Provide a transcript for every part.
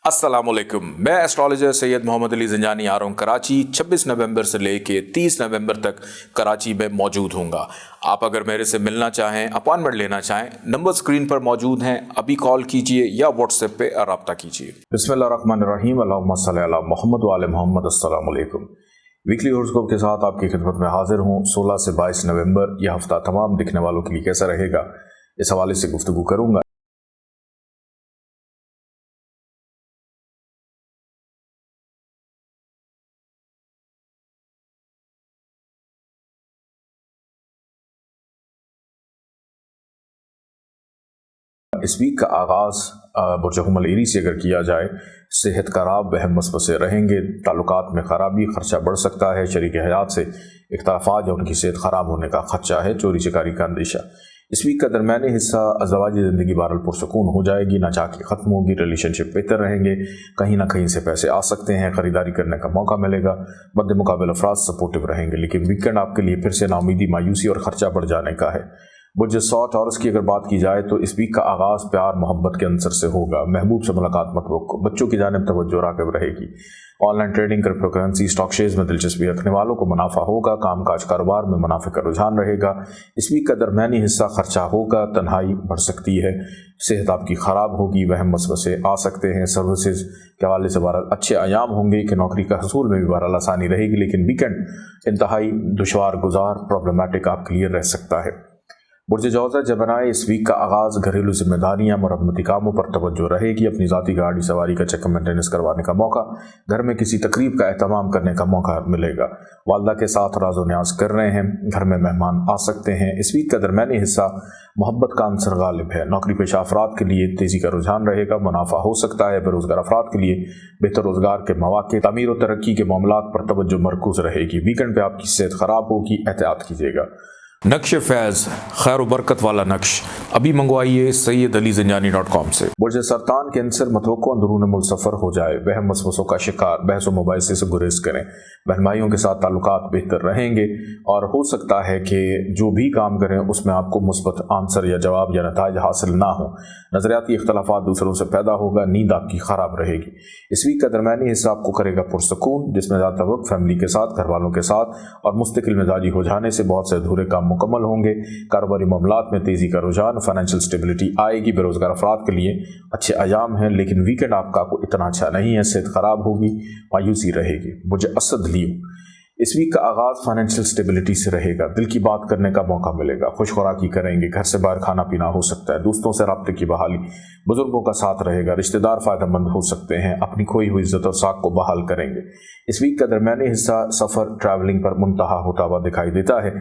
अस्सलामुअलैकुम, मैं एस्ट्रोलॉजर सैयद मोहम्मद अली ज़ंजानी आ रहा हूँ कराची। 26 नवंबर से लेके 30 नवंबर तक कराची में मौजूद हूँगा। आप अगर मेरे से मिलना चाहें, अपॉइंटमेंट लेना चाहें, नंबर स्क्रीन पर मौजूद हैं, अभी कॉल कीजिए या व्हाट्सएप पे रब्ता कीजिए। बिस्मिल्लाहिर्रहमानिर्रहीम, अल्लाहुम्मा सल्ली अला मोहम्मद व आले मोहम्मद। अस्सलामुअलैकुम। वीकली हॉरोस्कोप के साथ आपकी खिदमत में हाजिर हूँ। 16 से 22 नवंबर यह हफ्ता तमाम दिखने वालों के लिए कैसा रहेगा, इस हवाले से गुफ्तगू करूँगा। इस वीक का आगाज़ बुर्ज हुमल एरी से अगर किया जाए, सेहत खराब, वहम वसवसे रहेंगे, ताल्लुकात में ख़राबी, ख़र्चा बढ़ सकता है, शरीक हयात से इख्तलाफात या उनकी सेहत ख़राब होने का खदशा है, चोरी चकारी का अंदेशा। इस वीक का दरमियानी हिस्सा अज़वाजी ज़िंदगी बहरहाल पुरसकून हो जाएगी, नाचाकी ख़त्म होगी, रिलेशनशिप बेहतर रहेंगे, कहीं ना कहीं से पैसे आ सकते हैं, ख़रीदारी करने का मौका मिलेगा, मद्दे मुकाबले अफराद सपोर्टिव रहेंगे। लेकिन वीकेंड आपके लिए फिर से नाउमीदी, मायूसी और ख़र्चा बढ़ जाने का है। बुर्ज टॉरस की अगर बात की जाए तो इस वीक का आगाज़ प्यार मोहब्बत के अंसर से होगा। महबूब से मुलाकात मत रोको, बच्चों की जानिब तवज्जो राग़िब रहेगी। Online trading, crypto currency, stock shares में दिलचस्पी रखने वालों को मुनाफा होगा। कामकाज कारोबार में मुनाफे का रुझान रहेगा। इस वीक का दरमियानी हिस्सा खर्चा होगा, तन्हाई बढ़ सकती है, सेहत आपकी ख़राब होगी, वहम वसवसे आ सकते हैं। सर्विसेज के हवाले से बहरहाल अच्छे आयाम होंगे कि नौकरी का हसूल में भी बहरहाल आसानी रहेगी। लेकिन वीकेंड इंतहाई दुशवार गुजार, प्रॉब्लमेटिक आपके लिए रह सकता है। बुर्ज जौज़ा जबनाए, इस वीक का आगाज़ घरेलू जिम्मेदारियाँ, मरम्मती कामों पर तवज्जो रहेगी। अपनी ज़ाती गाड़ी सवारी का चेक मेंटेनेंस करवाने का मौका, घर में किसी तकरीब का एहतमाम करने का मौका मिलेगा। वालदा के साथ राज़ो न्याज़ कर रहे हैं, घर में मेहमान आ सकते हैं। इस वीक का दरमियानी हिस्सा मोहब्बत का अंसर गालिब है। नौकरी पेशा अफराद के लिए तेज़ी का रुझान रहेगा, मुनाफा हो सकता है। बेरोज़गार अफराद के लिए बेहतर रोज़गार के मौके, तमीर और तरक्की के मामलात पर तवज्जो मरकूज़ रहेगी। वीकेंड पर आपकी सेहत ख़राब होगी, एहतियात कीजिएगा। नक्श फैज़, खैर बरकत वाला नक्श, अभी मंगवाइए SayyedAliZanjani.com से। बुर्ज सरतान, कैंसर, मतवक्को अंदरून मुल्क सफ़र हो जाए, वहम वसवसों का शिकार, बहस व मुबाहिसे से गुरेज करें। बहन भाइयों के साथ ताल्लुकात बेहतर रहेंगे और हो सकता है कि जो भी काम करें उसमें आपको मुस्बत आंसर या जवाब या नताइज हासिल ना हो। नज़रियाती इख्तलाफात दूसरों से पैदा होगा, नींद आपकी ख़राब रहेगी। इस वीक का दरमियानी हिस्सा आपको करेगा पुरसकून, जिसमें ज़्यादा वक्त फैमिली के साथ, घर वालों के साथ और मुस्तकिल मिजाजी हो जाने से बहुत से अधूरे काम मुकम्मल होंगे। कारोबारी मामलात में तेज़ी का रुझान, फाइनेंशियल स्टेबिलिटी आएगी। बेरोज़गार अफराद के लिए अच्छे आयाम हैं, लेकिन वीकेंड आपका इतना अच्छा नहीं है, सेहत ख़राब होगी, मायूसी रहेगी। बुर्ज असद लियो, इस वीक का आगाज़ फाइनेंशियल स्टेबिलिटी से रहेगा। दिल की बात करने का मौका मिलेगा, खुश खुराकी करेंगे, घर से बाहर खाना पीना हो सकता है। दोस्तों से राब्ते की बहाली, बुजुर्गों का साथ रहेगा, रिश्तेदार फ़ायदेमंद हो सकते हैं, अपनी खोई हुई इज्जत और साख को बहाल करेंगे। इस वीक का दरमियानी हिस्सा सफ़र, ट्रैवलिंग पर मुंतहा होता हुआ दिखाई देता है।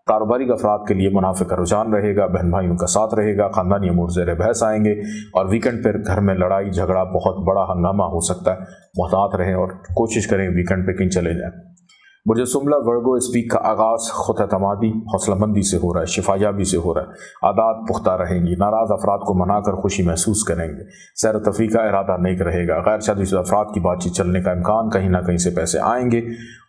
कारोबारी अफराद के लिए मुनाफे का रुझान रहेगा, बहन भाइयों का साथ रहेगा, ख़ानदानी अमूर ज़ेर बहस आएंगे और वीकेंड पर घर में लड़ाई झगड़ा, बहुत बड़ा हंगामा हो सकता है। मुहतात रहें और कोशिश करें वीकेंड पे कहीं चले जाएं। बुर्ज सुमला वर्गो, इस वीक का आगाज़ खुद एतमादी, हौसलामंदी से हो रहा है, शिफायाबी से हो रहा है। आदात पुख्ता रहेंगी, नाराज़ अफराद को मनाकर खुशी महसूस करेंगे। सैर तफरीह का इरादा नेक रहेगा। गैर शादीशुदा अफराद की बातचीत चलने का इम्कान, कहीं ना कहीं से पैसे आएंगे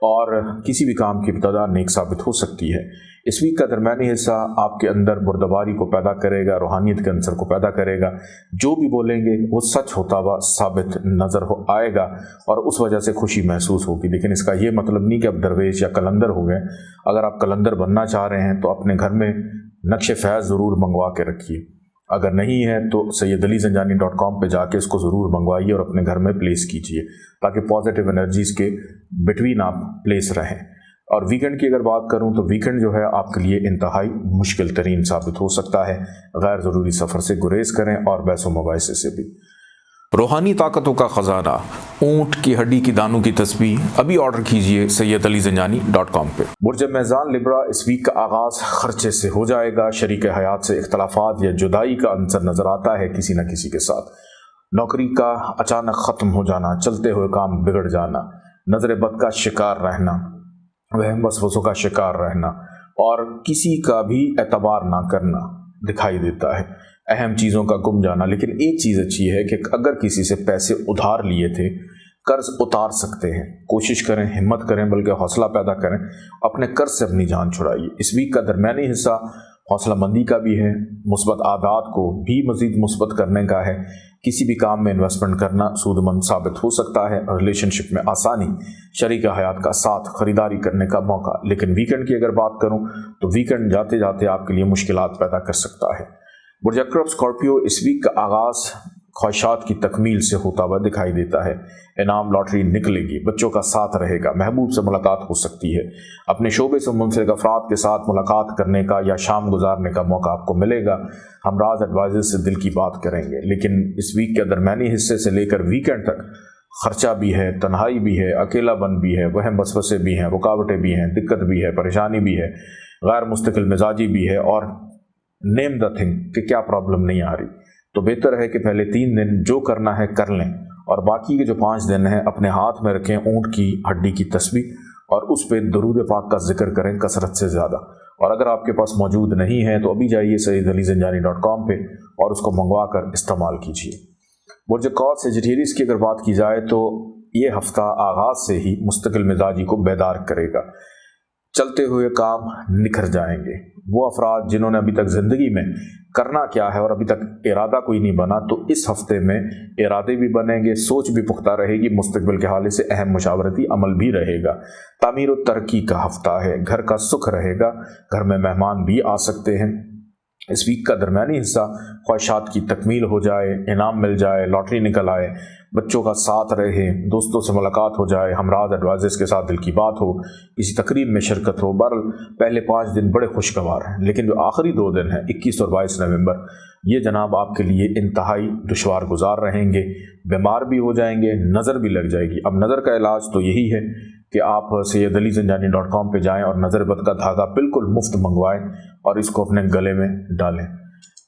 और किसी भी काम की इब्तदा नेक साबित हो सकती है। इस वीक का दरमियानी हिस्सा आपके अंदर बुर्दबारी को पैदा करेगा, रूहानियत के अंसर को पैदा करेगा। जो भी बोलेंगे वो सच होता हुआ साबित नज़र आएगा और उस वजह से खुशी महसूस होगी। लेकिन इसका ये मतलब नहीं कि आप दरवेश या कलंदर हो गए। अगर आप कलंदर बनना चाह रहे हैं तो अपने घर में नक्श फैज़ ज़रूर मंगवा के रखिए। अगर नहीं है तो SayyedAliZanjani.com पे जाके इसको ज़रूर मंगवाइए और अपने घर में प्लेस कीजिए, ताकि पॉजिटिव एनर्जीज़ के बिटवीन आप प्लेस रहें। और वीकेंड की अगर बात करूं तो वीकेंड जो है आपके लिए इंतहाई मुश्किल तरीन साबित हो सकता है। गैर ज़रूरी सफ़र से गुरेज करें और बहस व मुबाहिसे से भी। रूहानी ताकतों का ख़जाना, ऊँट की हड्डी की दानों की तस्बीह, अभी ऑर्डर कीजिए SayyedAliZanjani.com पे। बुर्ज मेज़ान लिब्रा, इस वीक का आगाज़ खर्चे से हो जाएगा। शरीक हयात से इख्तलाफात या जुदाई का अंसर नज़र आता है किसी न किसी के साथ। नौकरी का अचानक ख़त्म हो जाना, चलते हुए काम बिगड़ जाना, नज़र बद का शिकार रहना, वहम वसवसों का शिकार रहना और किसी का भी एतबार ना करना दिखाई देता है। अहम चीज़ों का गुम जाना। लेकिन एक चीज़ अच्छी है कि अगर किसी से पैसे उधार लिए थे, कर्ज उतार सकते हैं। कोशिश करें, हिम्मत करें, बल्कि हौसला पैदा करें, अपने कर्ज से अपनी जान छुड़ाइए। इस वीक का दरमियानी हिस्सा हौसला मंदी का भी है, मुस्बत आदात को भी मज़ीद मुस्बत करने का है। किसी भी काम में इन्वेस्टमेंट करना सूदमंद साबित हो सकता है। रिलेशनशिप में आसानी, शरीक हयात का साथ, खरीदारी करने का मौका। लेकिन वीकेंड की अगर बात करूं तो वीकेंड जाते जाते आपके लिए मुश्किलात पैदा कर सकता है। बुर्ज अक़रब स्कॉर्पियो, इस वीक का आगाज़ ख्वाहिशात की तकमील से होता हुआ दिखाई देता है। इनाम लॉटरी निकलेगी, बच्चों का साथ रहेगा, महबूब से मुलाकात हो सकती है। अपने शोबे से मुंसलिक अफराद के साथ मुलाकात करने का या शाम गुजारने का मौका आपको मिलेगा। हमराज एडवाइजर से दिल की बात करेंगे। लेकिन इस वीक के दरमियानी हिस्से से लेकर वीकेंड तक खर्चा भी है, तन्हाई भी है, अकेलापन भी है, वहम वसवसे भी हैं, रुकावटें भी हैं, दिक्कत भी है, परेशानी भी है, गैर मुस्तकिल मिजाजी भी है और नेम द थिंग कि क्या प्रॉब्लम नहीं आ रही। तो बेहतर है कि पहले 3 दिन जो करना है कर लें और बाकी के जो 5 दिन हैं अपने हाथ में रखें ऊँट की हड्डी की तस्बीह और उस पर दरूद पाक का जिक्र करें कसरत से ज़्यादा। और अगर आपके पास मौजूद नहीं है तो अभी जाइए SayyidAliZanjani.com पे और उसको मंगवा कर इस्तेमाल कीजिए। बुर्ज क़ौस सेजिटेरियस की अगर बात की जाए तो ये हफ्ता आगाज़ से ही मुस्तकिल मिजाजी को बेदार करेगा। चलते हुए काम निखर जाएंगे। वो अफराद जिन्होंने अभी तक ज़िंदगी में करना क्या है और अभी तक इरादा कोई नहीं बना, तो इस हफ्ते में इरादे भी बनेंगे, सोच भी पुख्ता रहेगी, मुस्तकबिल के हवाले से अहम मुशावरती अमल भी रहेगा। तामीर और तरक्की का हफ्ता है, घर का सुख रहेगा, घर में मेहमान भी आ सकते हैं। इस वीक का दरमियानी हिस्सा ख्वाहिशात की तकमील हो जाए, इनाम मिल जाए, लॉटरी निकल आए, बच्चों का साथ रहे, दोस्तों से मुलाकात हो जाए, हमराज एडवाइजर्स के साथ दिल की बात हो, किसी तकरीब में शिरकत हो। बहरहाल पहले 5 दिन बड़े खुशगवार हैं, लेकिन जो आखिरी 2 दिन हैं 21 और 22 नवंबर, ये जनाब आपके लिए इंतहाई दुश्वार गुजार रहेंगे। बीमार भी हो जाएंगे, नज़र भी लग जाएगी। अब नज़र का इलाज तो यही है कि आप SayyidAliZanjani.com पे जाएं और नज़र बद का धागा बिल्कुल मुफ्त मंगवाएं और इसको अपने गले में डालें।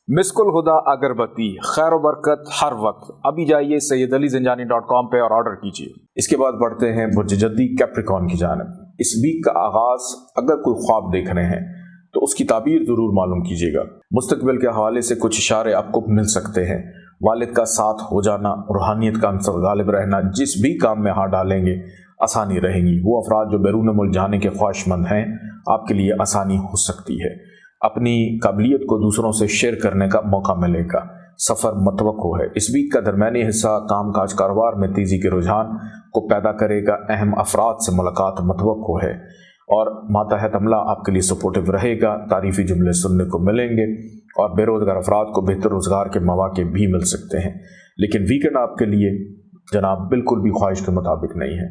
मिस्कुल हुदा अगरबत्ती, खैर बरकत हर वक्त। अभी जाइए SayyidAliZanjani.com पे और ऑर्डर कीजिए। इसके बाद बढ़ते हैं बुर्ज जद्दी कैप्रिकॉर्न की जानिब। इस वीक का आगाज़ अगर कोई ख्वाब देख रहे हैं तो उसकी ताबीर ज़रूर मालूम कीजिएगा। मुस्तकबिल के हवाले से कुछ इशारे आपको मिल सकते हैं। वालिद का साथ हो जाना, रूहानियत का अंसर गालिब रहना, जिस भी काम में हाथ डालेंगे आसानी रहेगी। वो अफराद जो बैरून मुल्क जाने के ख्वाहिशमंद हैं, आपके लिए आसानी हो सकती है। अपनी काबिलियत को दूसरों से शेयर करने का मौका मिलेगा। सफ़र मतवक्को है। इस वीक का दरमियानी हिस्सा काम काज कारोबार में तेज़ी के रुझान को पैदा करेगा। अहम अफराद से मुलाकात मतवक्को है और मातहत अमला आपके लिए सपोर्टिव रहेगा। तारीफ़ी जुमले सुनने को मिलेंगे और बेरोज़गार अफराद को बेहतर रोज़गार के मौके भी मिल सकते हैं। लेकिन वीकेंड आपके लिए जनाब बिल्कुल भी ख्वाहिश के मुताबिक नहीं है।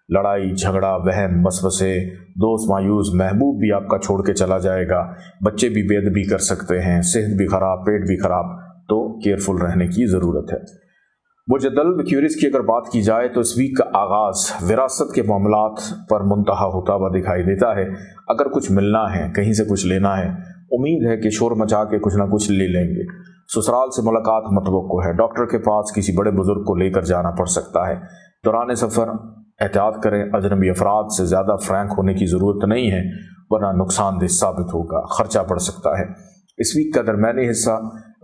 लड़ाई झगड़ा, वहम वसवसे, दोस्त मायूस, महबूब भी आपका छोड़ के चला जाएगा, बच्चे भी बेअदबी कर सकते हैं, सेहत भी ख़राब, पेट भी ख़राब, तो केयरफुल रहने की ज़रूरत है। बुर्ज दल्ब क्यूरिस की अगर बात की जाए तो इस वीक का आगाज़ विरासत के मामलात पर मुंतहा होता हुआ दिखाई देता है। अगर कुछ मिलना है, कहीं से कुछ लेना है, उम्मीद है कि शोर मचा के कुछ ना कुछ ले लेंगे। ससुराल से मुलाकात मतवक्को है। डॉक्टर के पास किसी बड़े बुजुर्ग को लेकर जाना पड़ सकता है। दौरान सफ़र एहतियात करें। अजनबी अफराद से ज़्यादा फ्रैंक होने की ज़रूरत नहीं है, वरना नुकसानदेह साबित होगा, खर्चा पड़ सकता है। इस वीक का दरमियानी हिस्सा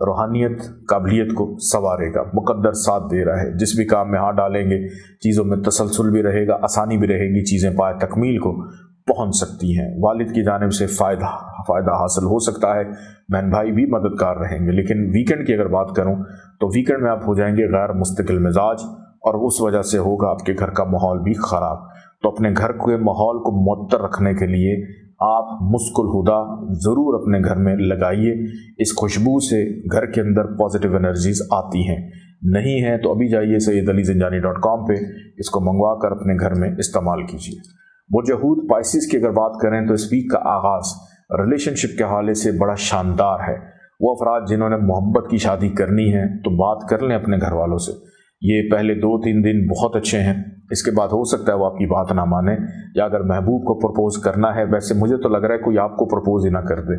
रूहानियत काबिलियत को संवारेगा। मुकद्दर साथ दे रहा है। जिस भी काम में हाथ डालेंगे चीज़ों में तसलसल भी रहेगा, आसानी भी रहेगी, चीज़ें पाए तकमील को पहुंच सकती हैं। वालिद की जानिब से फ़ायदा हासिल हो सकता है। बहन भाई भी मददगार रहेंगे। लेकिन वीकेंड की अगर बात करूं तो वीकेंड में आप हो जाएंगे गैर मुस्तकिल मिजाज और उस वजह से होगा आपके घर का माहौल भी ख़राब। तो अपने घर के माहौल को मुअत्तर रखने के लिए आप मुस्कुल हुदा ज़रूर अपने घर में लगाइए। इस खुशबू से घर के अंदर पॉजिटिव एनर्जीज़ आती हैं। नहीं है तो अभी जाइए SayyidAliZanjani.com पे इसको मंगवा कर अपने घर में इस्तेमाल कीजिए। बुर्ज हूत पाइसिस की अगर बात करें तो इस वीक का आगाज़ रिलेशनशिप के हवाले से बड़ा शानदार है। वो अफराद जिन्होंने मोहब्बत की शादी करनी है तो बात कर लें अपने घर वालों से। ये पहले 2-3 दिन बहुत अच्छे हैं, इसके बाद हो सकता है वो आपकी बात ना माने, या अगर महबूब को प्रपोज़ करना है, वैसे मुझे तो लग रहा है कोई आपको प्रपोज़ ही ना कर दे।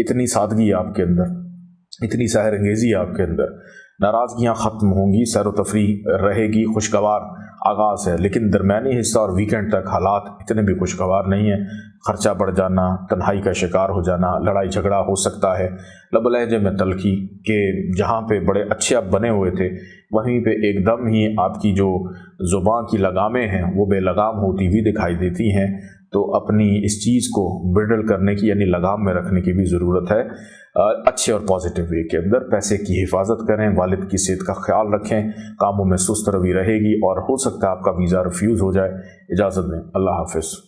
इतनी सादगी है आपके अंदर, इतनी सहरंगेज़ी है आपके अंदर। नाराज़गियाँ ख़त्म होंगी, सैर व तफरीह रहेगी, खुशगवार आगाज़ है। लेकिन दरमियानी हिस्सा और वीकेंड तक हालात इतने भी खुशगवार नहीं है। खर्चा बढ़ जाना, तन्हाई का शिकार हो जाना, लड़ाई झगड़ा हो सकता है, लब लहजे में तलखी के जहाँ पे बड़े अच्छे आप बने हुए थे वहीं पे एकदम ही आपकी जो ज़ुबान की लगामें हैं वो बेलगाम होती हुई दिखाई देती हैं। तो अपनी इस चीज़ को ब्रिडल करने की यानी लगाम में रखने की भी ज़रूरत है। اچھے اور پازیٹیو وے کے اندر پیسے کی حفاظت کریں، والد کی صحت کا خیال رکھیں، کاموں میں سست روی رہے گی اور ہو سکتا ہے آپ کا ویزا ریفیوز ہو جائے۔ اجازت دیں، اللہ حافظ۔